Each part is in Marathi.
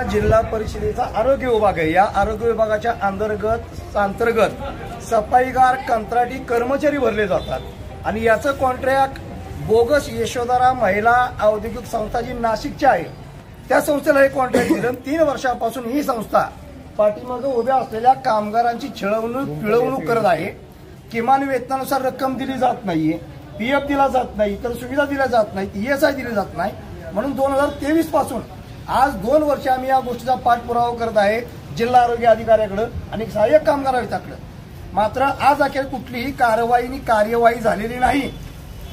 जिल्हा परिषदेचा आरोग्य विभाग आहे। या आरोग्य विभागाच्या अंतर्गत सफाईगार कंत्राटी कर्मचारी भरले जातात आणि याचं कॉन्ट्रॅक्ट बोगस यशोधरा महिला औद्योगिक संस्था जी नाशिकची आहे त्या संस्थेला हे कॉन्ट्रॅक्ट दिलं। 3 वर्षापासून ही संस्था पाठीमागे उभ्या असलेल्या कामगारांची पिळवणूक करत आहे। किमान वेतनानुसार रक्कम दिली जात नाहीये, पीएफ दिला जात नाही, इतर सुविधा दिल्या जात नाहीत, ईएसआय दिली जात नाही। म्हणून 2023 पासून आज 2 वर्ष आम्ही या गोष्टीचा पाठपुरावा करत आहे जिल्हा आरोग्य अधिकाऱ्याकडे आणि सहाय्यक कामगार आयुक्ताकडे। मात्र आज अखेर कुठलीही कार्यवाही झालेली नाही।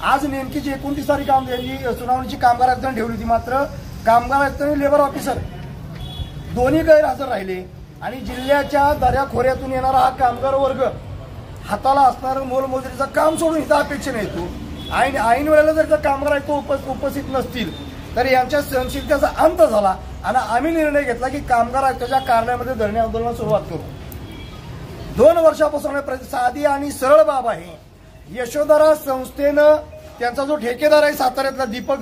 आज नेमकी 29 तारीख सुनावणीची कामगार आयुक्तांनी ठेवली होती, मात्र कामगार आयुक्तांनी लेबर ऑफिसर दोन्ही गैरहजर राहिले आणि जिल्ह्याच्या दऱ्याखोऱ्यातून येणारा हा कामगार वर्ग हाताला असणारं मोलमजुरीचं काम सोडून इथं अपेक्षेने येतो। ऐन वेळेला जर कामगार आयुक्त उपस्थित नसतील तर यांच्या सहनशीलतेचा अंत झाला आणि आम्ही निर्णय घेतला की कामगार आयुक्ताच्या कार्यालयामध्ये धरणे आंदोलनाला सुरुवात करू। 2 वर्षापासून साधी आणि सरळ बाब आहे। यशोधरा संस्थेनं त्यांचा जो ठेकेदार आहे साताऱ्यातला दीपक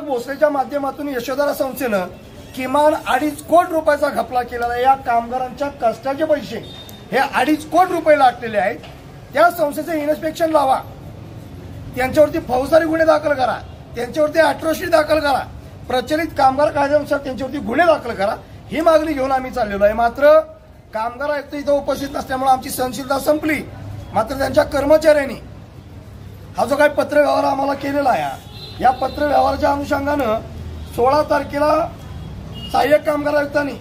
भोसलेच्या माध्यमातून यशोधरा संस्थेनं किमान 2.5 कोटी रुपयाचा घपला केलेला आहे। या कामगारांच्या कष्टाचे पैसे हे 2.5 कोटी रुपये लागलेले आहेत। त्या संस्थेचे इन्स्पेक्शन लावा, त्यांच्यावरती फौजदारी गुन्हे दाखल करा, त्यांच्यावरती अॅट्रॉसिटी दाखल करा, प्रचलित कामगार कायद्यानुसार त्यांच्यावरती गुन्हे दाखल करा, ही मागणी घेऊन आम्ही चाललेलो आहे। मात्र कामगार आयुक्त इथं उपस्थित नसल्यामुळे आमची सहनशीलता संपली। मात्र त्यांच्या कर्मचाऱ्यांनी हा जो काही पत्रव्यवहार आम्हाला केलेला आहे या पत्रव्यवहाराच्या अनुषंगानं 16 तारखेला सहाय्यक कामगार आयुक्तांनी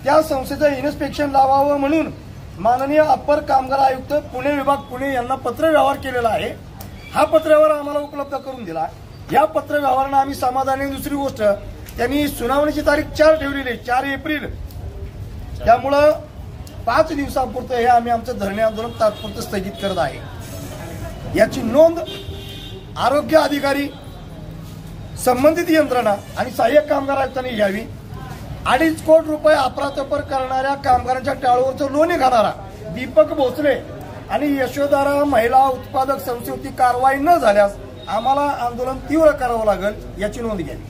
त्या संस्थेचं इन्स्पेक्शन लावावं म्हणून माननीय अपर कामगार आयुक्त पुणे विभाग पुणे यांना पत्रव्यवहार केलेला आहे। हा पत्रव्यवहार आम्हाला उपलब्ध करून दिला। या पत्रव्यवहारानं आम्ही समाधानी। दुसरी गोष्ट, त्यांनी सुनावणीची तारीख 4 ठेवलेली, 4 एप्रिल। त्यामुळं 5 दिवसांपुरतं हे आम्ही आमचं धरणे आंदोलन तात्पुरतं स्थगित करत आहे। याची नोंद आरोग्य अधिकारी, संबंधित यंत्रणा आणि सहाय्यक कामगार आयुक्तांनी घ्यावी। 2.5 कोटी रुपये अफरातफर करणाऱ्या कामगारांच्या टाळूवरचं लोणी खाणारा दीपक भोसले आणि यशोधरा महिला उत्पादक संस्थेवरती कारवाई न झाल्यास आम्हाला आंदोलन तीव्र करावं लागेल, याची नोंद घ्यावी।